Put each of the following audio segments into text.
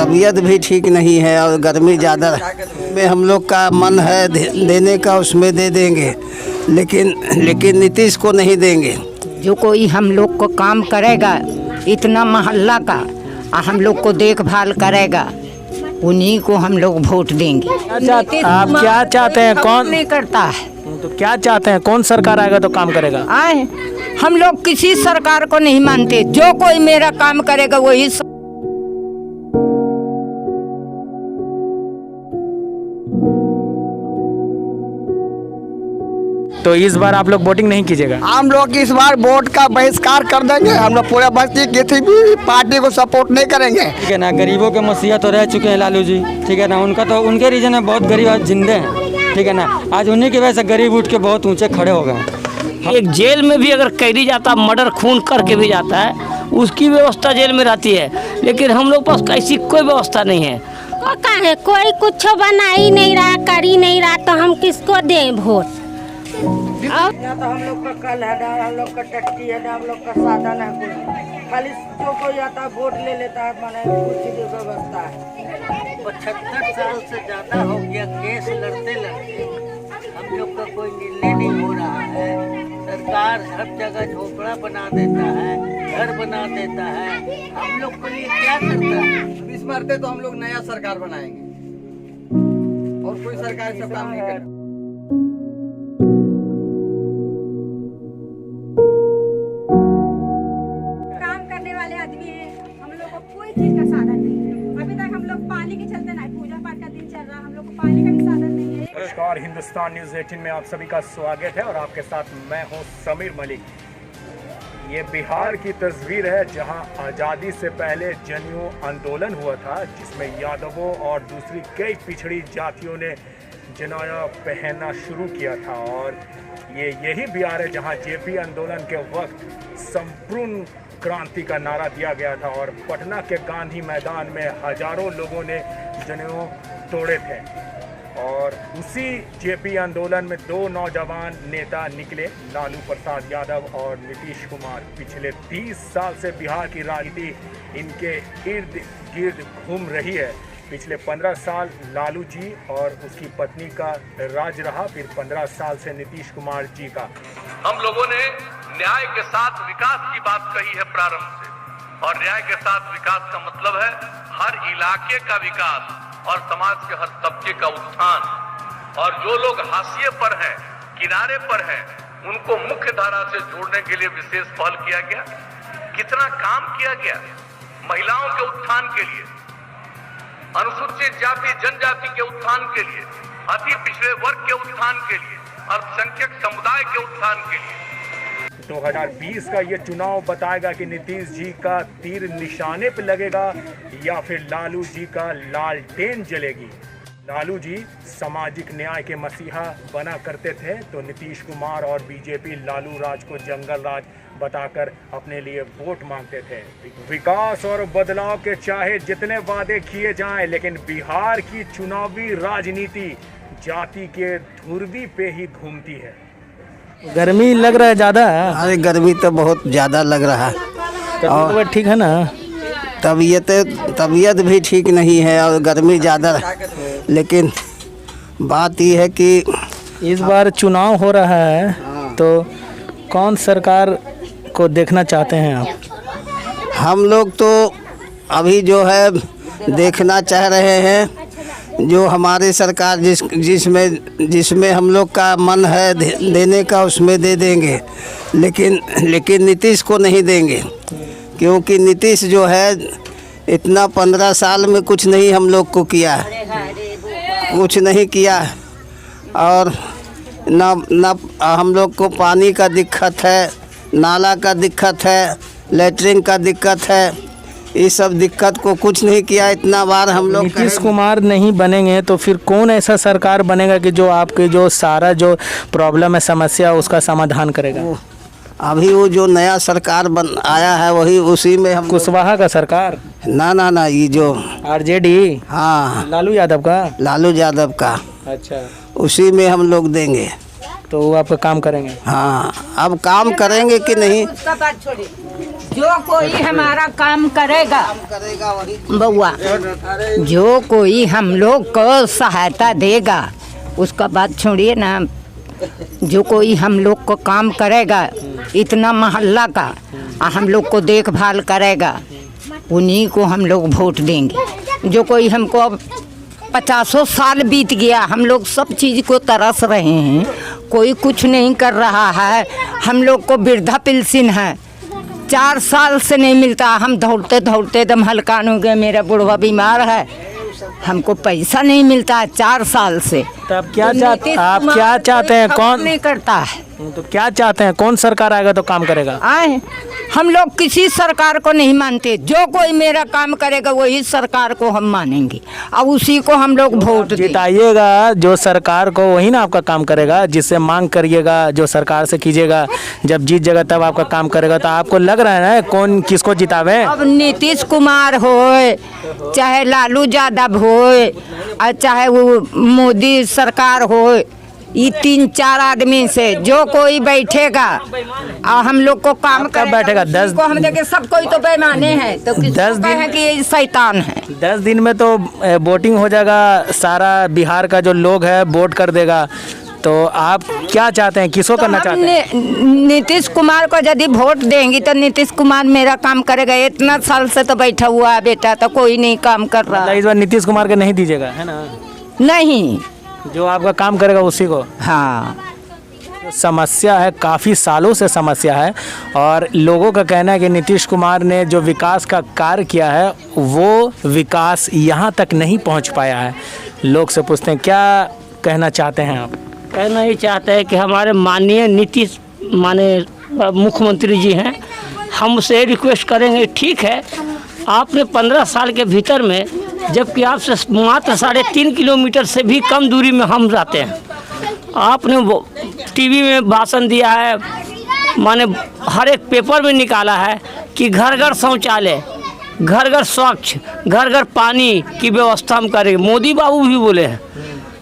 तबीयत भी ठीक नहीं है और गर्मी ज़्यादा में हम लोग का मन है देने का, उसमें दे देंगे, लेकिन नीतीश को नहीं देंगे। जो कोई हम लोग को काम करेगा इतना मोहल्ला का हम लोग को देखभाल करेगा, उन्हीं को हम लोग वोट देंगे। आप क्या चाहते हैं? कौन नहीं करता है तो क्या चाहते हैं? कौन सरकार आएगा तो काम करेगा? आए हम लोग किसी सरकार को नहीं मानते, जो कोई मेरा काम करेगा वही। तो इस बार आप लोग वोटिंग नहीं कीजिएगा? हम लोग इस बार वोट का बहिष्कार कर देंगे। हम लोग पूरे बस्ती किसी भी पार्टी को सपोर्ट नहीं करेंगे। ठीक है ना, गरीबों के मसीहा तो रह चुके हैं लालू जी, ठीक है ना, उनका तो उनके रीजन में बहुत गरीब आज जिंदे हैं, ठीक है ना, आज उन्हीं की वजह से गरीब उठ के बहुत ऊंचे खड़े हो गए। एक जेल में भी अगर कैदी जाता, मर्डर खून करके भी जाता है, उसकी व्यवस्था जेल में रहती है, लेकिन हम लोग पास ऐसी कोई व्यवस्था नहीं है। कहाँ है? कोई कुछ बना ही नहीं रहा, कर ही नहीं रहा, तो हम किसको दें वोट? ना तो हम लोग का कल है, ना हम लोग का टट्टी है, ना हम लोग का साधन है, कोई खाली जो कोई आता वोट ले लेता है, माने कुछ भी व्यवस्था है। 75 साल से ज़्यादा हो गया केस लड़ते लड़ते, हम लोग का कोई निर्णय नहीं हो रहा है। सरकार हर जगह झोपड़ा बना देता है, घर बना देता है, हम लोग को ये क्या करता है? इस मरते तो हम लोग नया सरकार बनाएंगे और कोई सरकार सब काम नहीं करेगा। कोई चीज का साधन नहीं है। अभी तक हम लोग पानी के चलते ना, पूजा पाठ का दिन चल रहा, हम लोग को पानी का भी साधन नहीं है। नमस्कार, हिंदुस्तान न्यूज़ 18 में आप सभी का स्वागत है और आपके साथ मैं हूं समीर मलिक। ये बिहार की तस्वीर है जहां आज़ादी से पहले जनेऊ आंदोलन हुआ था, जिसमें यादवों और दूसरी कई पिछड़ी जातियों ने जनाया पहनना शुरू किया था। और ये यही बिहार है जहां जेपी आंदोलन के वक्त संपूर्ण क्रांति का नारा दिया गया था और पटना के गांधी मैदान में हजारों लोगों ने जनेऊ तोड़े थे। और उसी जेपी आंदोलन में दो नौजवान नेता निकले, लालू प्रसाद यादव और नीतीश कुमार। पिछले 30 साल से बिहार की राजनीति इनके इर्द गिर्द घूम रही है। पिछले 15 साल लालू जी और उसकी पत्नी का राज रहा, फिर 15 साल से नीतीश कुमार जी का। हम लोगों ने न्याय के साथ विकास की बात कही है प्रारंभ से, और न्याय के साथ विकास का मतलब है हर इलाके का विकास और समाज के हर तबके का उत्थान। और जो लोग हाशिए पर हैं, किनारे पर हैं, उनको मुख्य धारा से जोड़ने के लिए विशेष पहल किया गया। कितना काम किया गया महिलाओं के उत्थान के लिए, अनुसूचित जाति जनजाति के उत्थान के लिए, अति पिछड़े वर्ग के उत्थान के लिए, अल्पसंख्यक समुदाय के उत्थान के लिए। 2020 का ये चुनाव बताएगा कि नीतीश जी का तीर निशाने पे लगेगा या फिर लालू जी का लालटेन जलेगी। लालू जी सामाजिक न्याय के मसीहा बना करते थे, तो नीतीश कुमार और बीजेपी लालू राज को जंगल राज बताकर अपने लिए वोट मांगते थे। विकास और बदलाव के चाहे जितने वादे किए जाएं, लेकिन बिहार की चुनावी राजनीति जाति के धुरवी पे ही घूमती है। गर्मी लग रहा है ज़्यादा? अरे गर्मी तो बहुत ज़्यादा लग रहा है और ठीक है ना, तबीयत भी ठीक नहीं है और गर्मी ज़्यादा, लेकिन बात यह है कि इस बार चुनाव हो रहा है तो कौन सरकार को देखना चाहते हैं आप? हम लोग तो अभी जो है देखना चाह रहे हैं जो हमारी सरकार जिसमें हम लोग का मन है देने का, उसमें दे देंगे, लेकिन नीतीश को नहीं देंगे, क्योंकि नीतीश जो है इतना 15 साल में कुछ नहीं हम लोग को किया, कुछ नहीं किया। और ना हम लोग को पानी का दिक्कत है, नाला का दिक्कत है, लैट्रिन का दिक्कत है, इस सब दिक्कत को कुछ नहीं किया। इतना बार हम लोग नीतीश कुमार नहीं बनेंगे तो फिर कौन ऐसा सरकार बनेगा कि जो आपके जो सारा जो प्रॉब्लम है, समस्या, उसका समाधान करेगा? अभी वो जो नया सरकार आया है वही, उसी में हम कुशवाहा का सरकार? ना ये जो आरजेडी, हाँ, लालू यादव का। अच्छा, उसी उसी में हम लोग देंगे। तो वो आपका काम करेंगे? हाँ, अब काम करेंगे कि नहीं। उसका बात छोड़िए, जो कोई हमारा काम करेगा बउआ, जो कोई हम लोग को सहायता देगा, उसका बात छोड़िए ना। जो कोई हम लोग को काम करेगा इतना मोहल्ला का, हम लोग को देखभाल करेगा, उन्हीं को हम लोग वोट देंगे। जो कोई हमको अब 50 साल बीत गया, हम लोग सब चीज़ को तरस रहे हैं, कोई कुछ नहीं कर रहा है। हम लोग को वृद्धा पेंशन है 4 साल से नहीं मिलता। हम दौड़ते दौड़ते एकदम हलकान हो गए, मेरा बुढ़वा बीमार है, हमको पैसा नहीं मिलता 4 साल से। तो आप क्या चाहते हैं? कौन नहीं करता है तो क्या चाहते हैं? कौन सरकार आएगा तो काम करेगा? आए, हम लोग किसी सरकार को नहीं मानते। जो कोई मेरा काम करेगा वही सरकार को हम मानेंगे और उसी को हम लोग वोट जिताइएगा। जो सरकार को वही ना आपका काम करेगा, जिससे मांग करिएगा, जो सरकार से कीजिएगा। जब जीत जाएगा तब आपका काम करेगा। तो आपको लग रहा है ना कौन किसको जितावे? अब नीतीश कुमार हो, चाहे लालू यादव हो, और चाहे वो मोदी सरकार हो, ये 3-4 आदमी से जो कोई बैठेगा और हम लोग को काम कब बैठेगा? 10 को हम देखे सब कोई तो बेईमाने हैं, तो 10 दिन है कि ये शैतान है। 10 दिन में तो वोटिंग हो जाएगा, सारा बिहार का जो लोग है वोट कर देगा। तो आप क्या चाहते हैं, किसको करना चाहते हैं? नीतीश कुमार को यदि वोट देंगी तो नीतीश कुमार मेरा काम करेगा। इतना साल से तो बैठा हुआ है बेटा, तो कोई नहीं काम कर रहा। इस बार नीतीश कुमार के नहीं दीजिएगा, है ना? नहीं, जो आपका काम करेगा उसी को। हाँ, समस्या है, काफ़ी सालों से समस्या है, और लोगों का कहना है कि नीतीश कुमार ने जो विकास का कार्य किया है वो विकास यहाँ तक नहीं पहुँच पाया है। लोग से पूछते हैं क्या कहना चाहते हैं आप? कहना ही चाहते हैं कि हमारे माननीय नीतीश मुख्यमंत्री जी हैं, हम उससे रिक्वेस्ट करेंगे, ठीक है आपने 15 साल के भीतर में, जबकि आपसे मात्र 3.5 किलोमीटर से भी कम दूरी में हम रहते हैं, आपने वो टीवी में भाषण दिया है, माने हर एक पेपर में निकाला है कि घर घर शौचालय, घर घर स्वच्छ, घर घर पानी की व्यवस्था हम करेंगे। मोदी बाबू भी बोले हैं,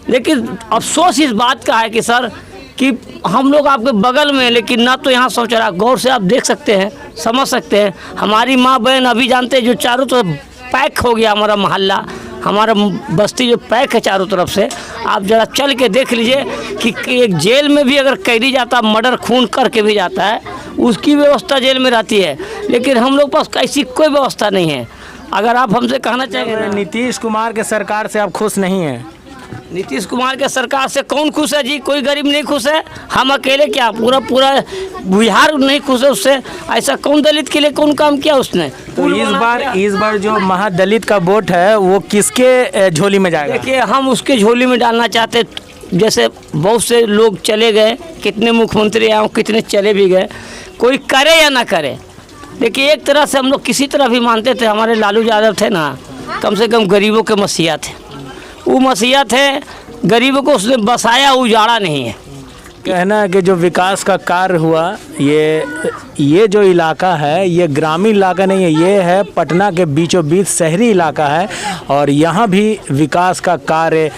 लेकिन अफसोस इस बात का है कि सर कि हम लोग आपके बगल में, लेकिन ना तो यहाँ शौचालय। गौर से आप देख सकते हैं, समझ सकते हैं, हमारी माँ बहन अभी जानते हैं, जो चारों तरफ पैक हो गया हमारा मोहल्ला, हमारा बस्ती जो पैक है चारों तरफ से। आप ज़रा चल के देख लीजिए कि एक जेल में भी अगर कैदी जाता, मर्डर खून करके भी जाता है, उसकी व्यवस्था जेल में रहती है, लेकिन हम लोग पास ऐसी कोई व्यवस्था नहीं है। अगर आप हमसे कहना चाहेंगे, नीतीश कुमार के सरकार से आप खुश नहीं हैं? नीतीश कुमार के सरकार से कौन खुश है जी? कोई गरीब नहीं खुश है। हम अकेले क्या, पूरा बिहार नहीं खुश है उससे। ऐसा कौन दलित के लिए कौन काम किया उसने? तो इस बार जो महादलित का वोट है वो किसके झोली में जाएगा? देखिए, हम उसके झोली में डालना चाहते। जैसे बहुत से लोग चले गए, कितने मुख्यमंत्री आए, कितने चले भी गए, कोई करे या ना करे। देखिए, एक तरह से हम लोग किसी तरह भी मानते थे, हमारे लालू यादव थे ना, कम से कम गरीबों के मसीहा थे। वो मसीहा थे, गरीबों को उसने बसाया, उजाड़ा नहीं है। कहना है कि जो विकास का कार्य हुआ, ये जो इलाका है ये ग्रामीण इलाका नहीं है, ये है पटना के बीचों बीच शहरी इलाका है, और यहाँ भी विकास का कार्य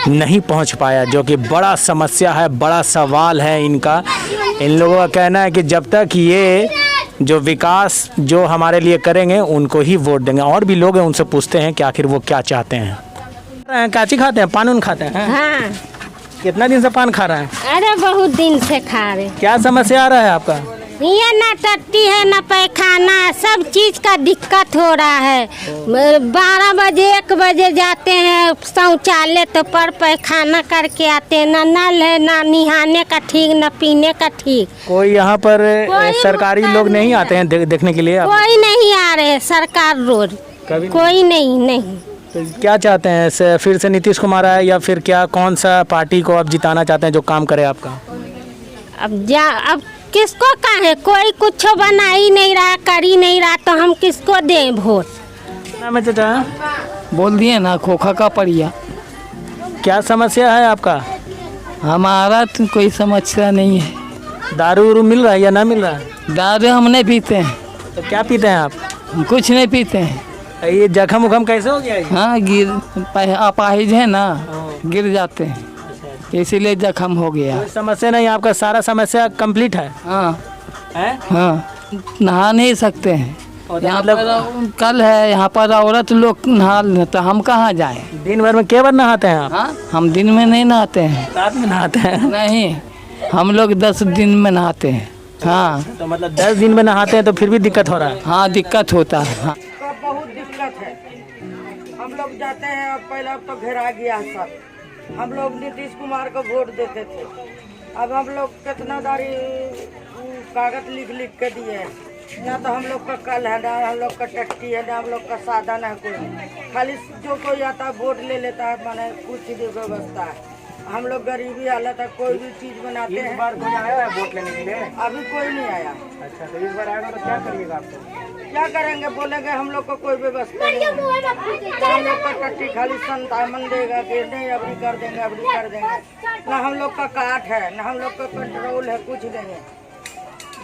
नहीं पहुँच पाया, जो कि बड़ा समस्या है, बड़ा सवाल है इनका। इन लोगों का कहना है कि जब तक ये जो विकास जो हमारे लिए करेंगे उनको ही वोट देंगे। और भी लोग हैं, उनसे पूछते हैं कि आखिर वो क्या चाहते हैं। काची खाते हैं? पान खाते हैं? हाँ। कितना दिन से पान खा रहे हैं? अरे बहुत दिन से खा रहे। क्या समस्या आ रहा है आपका? ये ना टट्टी है ना पैखाना, सब चीज का दिक्कत हो रहा है। 12 बजे 1 बजे जाते हैं शौचालय, तो पर पैखाना करके आते हैं। ना नल है, ना नहाने का ठीक, ना पीने का ठीक। कोई यहाँ पर सरकारी लोग नहीं आते हैं देखने के लिए? कोई नहीं आ रहे सरकार रोड, कोई नहीं। तो क्या चाहते हैं, फिर से नीतीश कुमार आए या फिर क्या, कौन सा पार्टी को आप जिताना चाहते हैं जो काम करे आपका? अब किसको कहें, कोई कुछ बना ही नहीं रहा, कर ही नहीं रहा, तो हम किसको दें वोट? नाम है चाचा? बोल दिए ना, खोखा का परिया। क्या समस्या है आपका? हमारा तो कोई समस्या नहीं है। दारू उरू मिल रहा है या ना मिल रहा है? दारू हम नहीं पीते हैं। तो क्या पीते हैं आप? कुछ नहीं पीते हैं। ये जख्म उखम कैसे हो गया? हाँ, गिर अपाहिज है ना, गिर जाते हैं। इसीलिए जख्म हो गया। कोई समस्या नहीं, आपका सारा समस्या कंप्लीट है। हाँ है? हाँ, नहा नहीं सकते हैं और यहाँ मतलब पर कल है, यहाँ पर औरत लोग नहा, तो हम कहाँ जाएं? दिन भर में क्या बार नहाते हैं आप? हाँ, हम दिन में नहीं नहाते हैं। रात में नहाते हैं? नहीं, हम लोग 10 दिन में नहाते हैं। हाँ, तो मतलब 10 दिन में नहाते हैं तो फिर भी दिक्कत हो रहा है? हाँ, दिक्कत होता है। हाँ। का बहुत दिक्कत है। हम लोग जाते हैं, अब पहले अब तो घेरा गया है सब। हम लोग नीतीश कुमार को वोट देते थे, अब हम लोग कितना दारी कागज लिख लिख के दिए हैं। ना तो हम लोग का कल है, ना हम लोग का टट्टी है, ना हम लोग का साधन है कोई। खाली जो कोई आता है वोट ले लेता है, माने कुछ भी व्यवस्था है। हम लोग गरीबी हालत है, कोई भी चीज बनाते हैं। इस बार कोई आया है वोट लेने के लिए? अभी कोई नहीं आया। अच्छा, तो इस बार आएगा तो क्या करिएगा आप? क्या करेंगे, बोलेंगे हम लोग को कोई व्यवस्था नहीं है। तो हम लोग का टट्टी खाली संतामन देगा कि नहीं अभी कर देंगे, अभी कर देंगे। ना हम लोग का काट है, ना हम लोग का कंट्रोल है, कुछ नहीं है।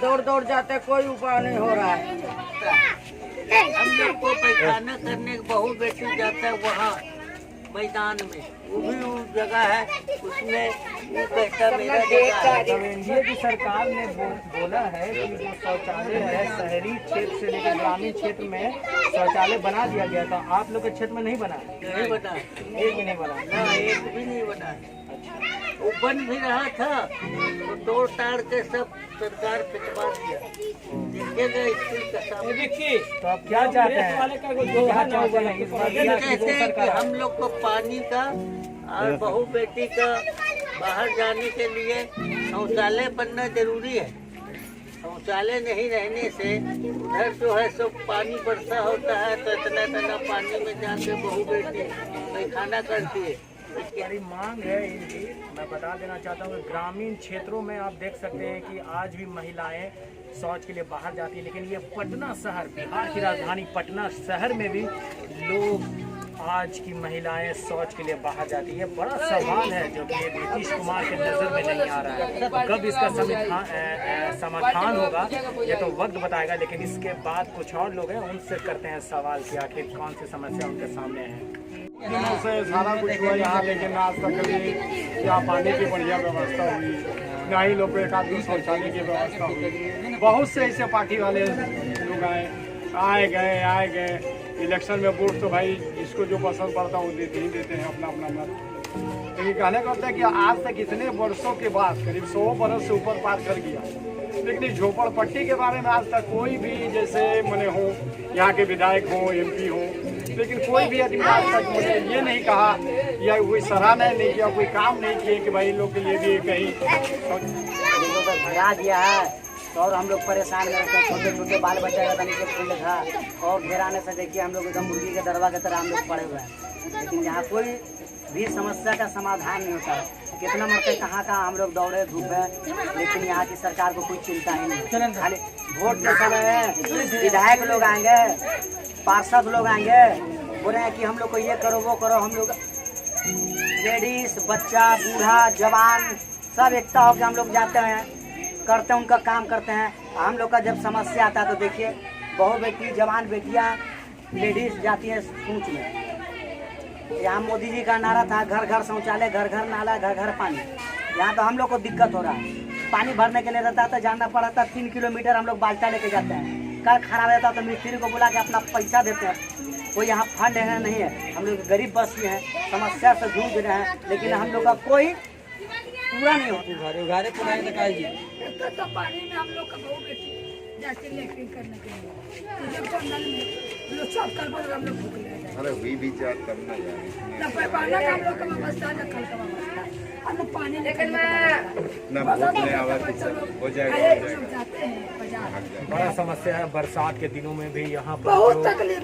दौड़ दौड़ जाते, कोई उपाय नहीं हो रहा है। हम लोग को पैखाना करने बहुत बेटी जाता है वहाँ मैदान में, वो भी वो जगह है, उसमें वो कहता मेरा जगह है। एनडीए की सरकार ने बोला है कि जो शौचालय है शहरी क्षेत्र से लेकर ग्रामीण क्षेत्र में शौचालय बना दिया गया था, आप लोग के क्षेत्र में नहीं बना? नहीं बना, एक भी नहीं बना? ना एक भी नहीं बना। वो बन भी रहा था तो तोड़ ताड़ के सब सरकार पिटवा दिया। देखिएगा स्कूल का सामने। तो आप क्या चाहते हैं? क्या चाहते हैं इस बार? कहते हैं कि हम लोग को पानी का और बहू बेटी का बाहर जाने के लिए शौचालय बनना जरूरी है। शौचालय नहीं रहने से उधर जो है सब पानी वर्षा होता है तो इतना पानी में जाके बहू बेटी पैखाना करती है। हमारी मांग है इनकी, मैं बता देना चाहता हूँ कि ग्रामीण क्षेत्रों में आप देख सकते हैं कि आज भी महिलाएं शौच के लिए बाहर जाती है, लेकिन ये पटना शहर, बिहार की राजधानी पटना शहर में भी लोग आज की महिलाएं शौच के लिए बाहर जाती है। बड़ा सवाल है जो कि नीतीश कुमार के नज़र में नहीं आ रहा है। कब इसका समाधान होगा ये तो वक्त बताएगा, लेकिन इसके बाद कुछ और लोग हैं, उनसे करते हैं सवाल कि आखिर कौन सी समस्या उनके सामने है। दिनों से सारा कुछ हुआ यहाँ, लेकिन आज तक कभी क्या पानी की बढ़िया व्यवस्था हुई, ना ही लोग एक आदमी शौचालय की व्यवस्था हुई। बहुत से ऐसे पार्टी वाले लोग आए गए। इलेक्शन में वोट तो भाई जिसको जो पसंद पड़ता है वो देते ही देते हैं अपना अपना मत। लेकिन कहने का होता है कि आज तक इतने वर्षों के बाद, करीब 100 बरस से ऊपर पार कर गया, लेकिन इस झोपड़पट्टी के बारे में आज तक कोई भी जैसे मने हो, यहाँ के विधायक हो, MP हो, लेकिन कोई भी आदमी आज तक मुझे ये नहीं कहा या कोई सराहना नहीं किया, कोई काम नहीं किए कि भाई लोग के लिए भी कहीं भगा दिया है। तो और हम लोग परेशान रहते हैं, छोटे छोटे बाल बच्चा का तनिक फील्ड था और घेराने से देखिए हम लोग एकदम मुर्गी के दरवा की तरह हम लोग पड़े हुए हैं। लेकिन यहाँ कोई भी समस्या का समाधान नहीं होता है। कितना मरते कहाँ हम लोग दौड़े धूपे, लेकिन यहाँ की सरकार को कोई चिंता ही नहीं। खाली वोट के समय है, विधायक लोग आएंगे, पार्षद लोग आएंगे, बोले हैं कि हम लोग को ये करो वो करो। हम लोग लेडीज, बच्चा, बूढ़ा, जवान सब एकता होकर हम लोग जाते हैं, करते हैं, उनका काम करते हैं। हम लोग का जब समस्या आता है तो देखिए बहु बेटी, जवान बेटियां, लेडीज जाती हैं सूच में। यहाँ मोदी जी का नारा था घर घर शौचालय, घर घर नाला, घर घर पानी। यहाँ तो हम लोग को दिक्कत हो रहा है। पानी भरने के लिए रहता था, जाना पड़ा था 3 किलोमीटर, हम लोग बाल्टा लेके जाते हैं। कल खराब रहता तो मिस्त्री को बुला के अपना पैसा देते हैं। कोई यहाँ फंड है नहीं है, हम लोग गरीब बस्ती हैं, समस्या से जूझ रहे हैं, लेकिन हम लोग का कोई पूरा नहीं होता। उघारे पुराने निकाल तो पानी में हम लोग का बहुत बेटी जाके लेटरिन करने के लिए तो जब नल में लोग सब कर बोल हम लोग भूख ले अरे हुई भी जात करना यार ना पैपाना का हम लोग का व्यवस्था ना कल का व्यवस्था हम लोग पानी लेकर ना वोट ले आवा हो जाएगा। बड़ा समस्या है। बरसात के दिनों में भी यहाँ पर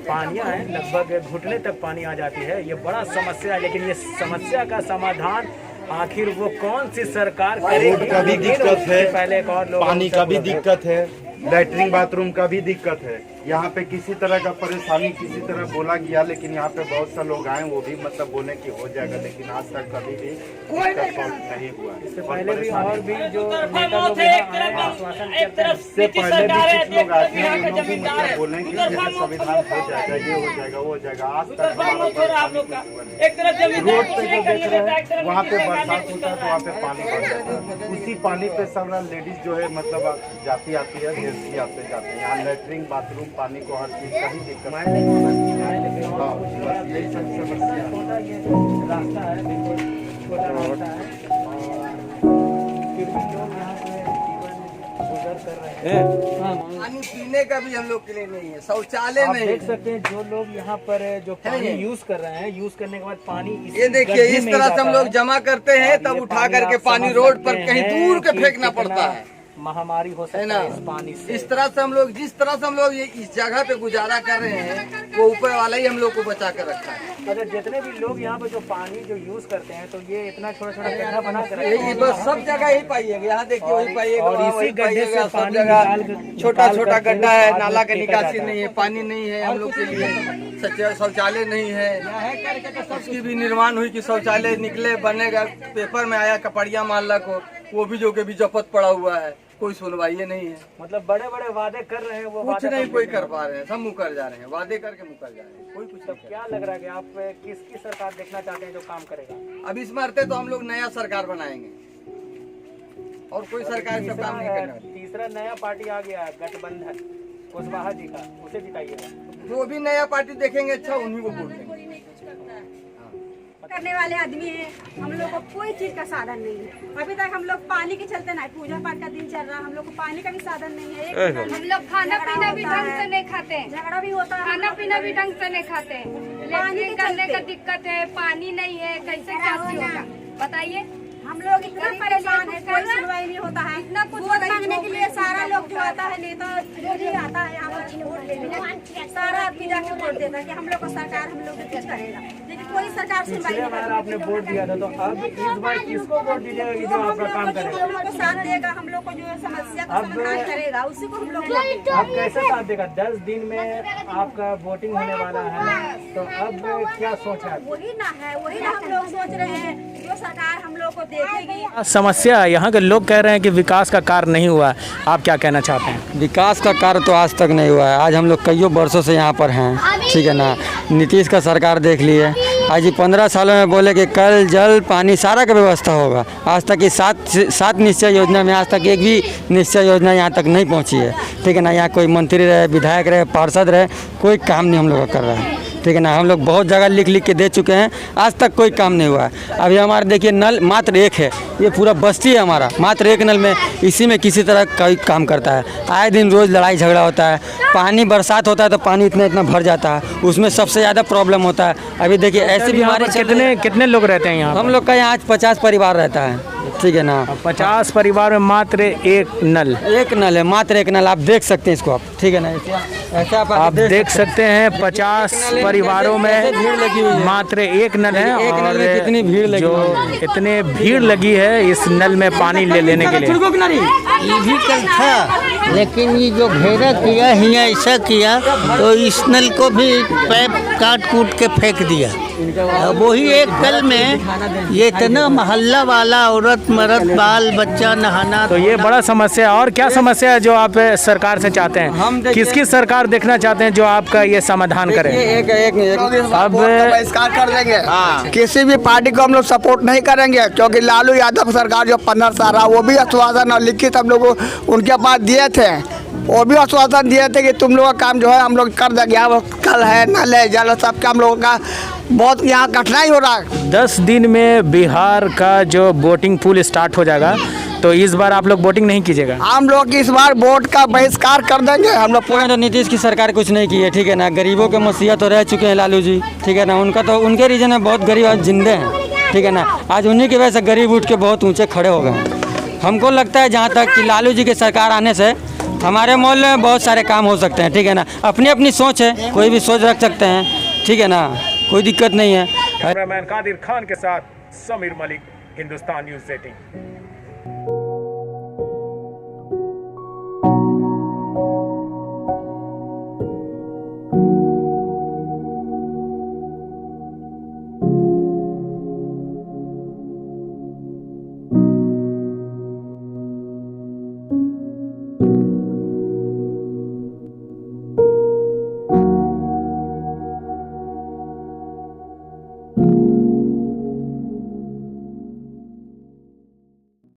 पानियाँ हैं, लगभग घुटने तक पानी आ जाती है। ये बड़ा समस्या है, लेकिन ये समस्या का समाधान आखिर वो कौन सी सरकार करेगी? रोड का भी दिक्कत है, पहले एक और लोग पानी का भी दिक्कत है, लैट्रिन बाथरूम का भी दिक्कत है। यहाँ पे किसी तरह का परेशानी किसी तरह बोला गया, लेकिन यहाँ पे बहुत से लोग आए वो भी मतलब बोले कि हो जाएगा, लेकिन आज तक कभी भी इसका सॉल्व नहीं हुआ। इससे पहले भी और भी जो नेता लोग यहाँ आए आश्वासन करते हैं, इससे पहले भी कुछ लोग आते हैं वो लोग भी मतलब बोले कि जैसे संविधान हो जाएगा, ये हो जाएगा, वो हो जाएगा। आज तक रोड पे जो देख रहे हैं वहाँ पे बरसात होता है तो वहाँ पे पानी भर जाता है, उसी पानी पे सब लेडीज जो है मतलब जाती आती है, जेंट्स आते जाते हैं। यहाँ लेटरिन बाथरूम पानी को हर चीज का ही दिक्कत है। यही सब समस्या है। पानी पीने का भी हम लोग के लिए नहीं है, शौचालय नहीं। देख सकते हैं जो लोग यहाँ पर जो पानी यूज कर रहे हैं, यूज करने के बाद पानी ये देखिए इस तरह से हम लोग जमा करते हैं, तब उठा करके पानी रोड पर कहीं दूर के फेंकना पड़ता है। महामारी हो सकती है इस पानी से। इस तरह से हम लोग जिस तरह से हम लोग ये इस जगह पे गुजारा कर रहे हैं वो ऊपर वाला ही हम लोग को बचा कर रखा है। अगर जितने भी लोग यहाँ पे जो पानी जो यूज करते हैं तो ये इतना छोटा छोटा गड्ढा बना कर यही बस सब जगह ही पाइएगा, यहाँ देखिए वही पाइएगा और इसी गड्ढे से सब जगह छोटा छोटा गड्ढा है, नाला का निकासी नहीं है, पानी नहीं है हम लोग के लिए, शौचालय नहीं है। उसकी भी निर्माण हुई कि शौचालय निकले बनेगा, पेपर में आया कपड़िया माल्ला को, वो भी जो के भी जपत पड़ा हुआ है, कोई सुनवाई नहीं है। मतलब बड़े बड़े वादे कर रहे हैं, वो कुछ नहीं कोई कर पा रहे हैं, सब मुकर जा रहे हैं, वादे करके मुकर जा रहे हैं, कोई कुछ नहीं। क्या लग रहा है कि आप किसकी सरकार देखना चाहते हैं जो काम करेगा? अब इस मरते तो हम लोग नया सरकार बनाएंगे और कोई सरकार सब काम नहीं करना। तीसरा नया पार्टी आ गया गठबंधन कुशवाहा जी का, उसे जिताइएगा। जो भी नया पार्टी देखेंगे अच्छा उन्हीं को वोट देंगे। करने वाले आदमी है, हम लोग को कोई चीज का साधन नहीं है। अभी तक हम लोग पानी के चलते नहीं, पूजा पाठ का दिन चल रहा, हम लोग को पानी का भी साधन नहीं है। हम लोग खाना पीना भी ढंग से नहीं खाते, झगड़ा भी होता है, खाना पीना भी ढंग से नहीं खाते, लेटरिन करने का दिक्कत है, पानी नहीं है, कैसे क्या होगा बताइए। हम लोग इतना परेशान है, कोई सुनवाई नहीं होता है। इतना कुछ वोट मांगने के लिए सारा लोग जो आता है, नेता जो आता है यहाँ पर वोट लेने, सारा आदमी जाके वोट देता है कि हम लोग को सरकार हम लोग कुछ करेगा, लेकिन कोई सरकार सुनवाई नहीं करती। आपने वोट दिया था तो अब इस बार किसको वोट दीजिएगा कि जो आपका काम करेगा? हम लोग को साथ देगा, हम लोग को जो समस्या का समाधान करेगा उसी को हम लोग। अब कैसे साथ देगा? 10 दिन में आपका वोटिंग होने वाला है, तो अब क्या सोच है? वही ना हम लोग सोच रहे हैं, जो सरकार हम लोग को देखेगी। समस्या यहाँ के लोग कह रहे हैं कि विकास का कार्य नहीं हुआ, आप क्या कहना चाहते हैं? विकास का कार्य तो आज तक नहीं हुआ है। आज हम लोग कई वर्षों से यहाँ पर हैं, ठीक है ना। नीतीश का सरकार देख लिए, आज ये 15 सालों में बोले कि कल जल पानी सारा का व्यवस्था होगा। आज तक ये सात निश्चय योजना में आज तक एक भी निश्चय योजना यहाँ तक नहीं पहुँची है, ठीक है ना। यहाँ कोई मंत्री रहे, विधायक रहे, पार्षद रहे, कोई काम नहीं हम लोग का कर रहा है, ठीक है ना। हम लोग बहुत जगह लिख के दे चुके हैं, आज तक कोई काम नहीं हुआ है। अभी हमारे देखिए नल मात्र एक है, ये पूरा बस्ती है हमारा, मात्र एक नल में, इसी में किसी तरह कोई काम करता है। आए दिन रोज़ लड़ाई झगड़ा होता है, पानी बरसात होता है तो पानी इतना भर जाता है, उसमें सबसे ज़्यादा प्रॉब्लम होता है। अभी देखिए ऐसी बीमारी कितने लोग रहते हैं यहाँ? हम लोग का यहाँ 50 परिवार रहता है, ठीक है ना। 50 परिवार में मात्र एक नल है, मात्र एक नल। आप देख सकते हैं इसको, आप ठीक है ना, ऐसा आप देख सकते हैं 50 परिवारों में मात्र एक नल है। और कितनी भीड़ लगी, जो इतने भीड़ लगी है इस नल में पानी लेने के लिए। ये भी कल था, लेकिन ये जो घेरा किया ही ऐसा किया तो इस नल को भी पैप काट कूट के फेंक दिया। वही एक कल में ये इतना मोहल्ला वाला औरत मर्द बाल बच्चा नहाना। तो ये बड़ा समस्या है। और क्या समस्या है जो आप सरकार से चाहते हैं? किसकी सरकार देखना चाहते हैं जो आपका ये समाधान करे? अब बहिष्कार कर देंगे, किसी भी पार्टी को हम लोग सपोर्ट नहीं करेंगे, क्योंकि लालू यादव सरकार जो 15 साल रहा वो भी आश्वासन और लिखित हम लोग उनके पास दिए थे, वो भी आश्वासन दिए थे कि तुम लोगों का काम जो है हम लोग कर देंगे। अब कल है नल है जल सबका हम लोगों का बहुत यहाँ कठिनाई हो रहा है। 10 दिन में बिहार का जो वोटिंग पूल स्टार्ट हो जाएगा, तो इस बार आप लोग वोटिंग नहीं कीजिएगा? हम लोग इस बार वोट का बहिष्कार कर देंगे। हम लोग पूरा तो नीतीश की सरकार कुछ नहीं की है, ठीक है ना। गरीबों के मसीहा तो रह चुके हैं लालू जी, ठीक है ना। उनका तो उनके रीजन में बहुत गरीब आज जिंदे हैं, ठीक है ना। आज उन्हीं की वजह से गरीब उठ के बहुत ऊँचे खड़े हो गए। हमको लगता है जहाँ तक कि लालू जी की सरकार आने से हमारे मोहल्ले में बहुत सारे काम हो सकते हैं, ठीक है ना। अपनी अपनी सोच है, कोई भी सोच रख सकते हैं, ठीक है ना, कोई दिक्कत नहीं है। कैमरामैन कादिर खान के साथ समीर मलिक, हिंदुस्तान न्यूज़ 18।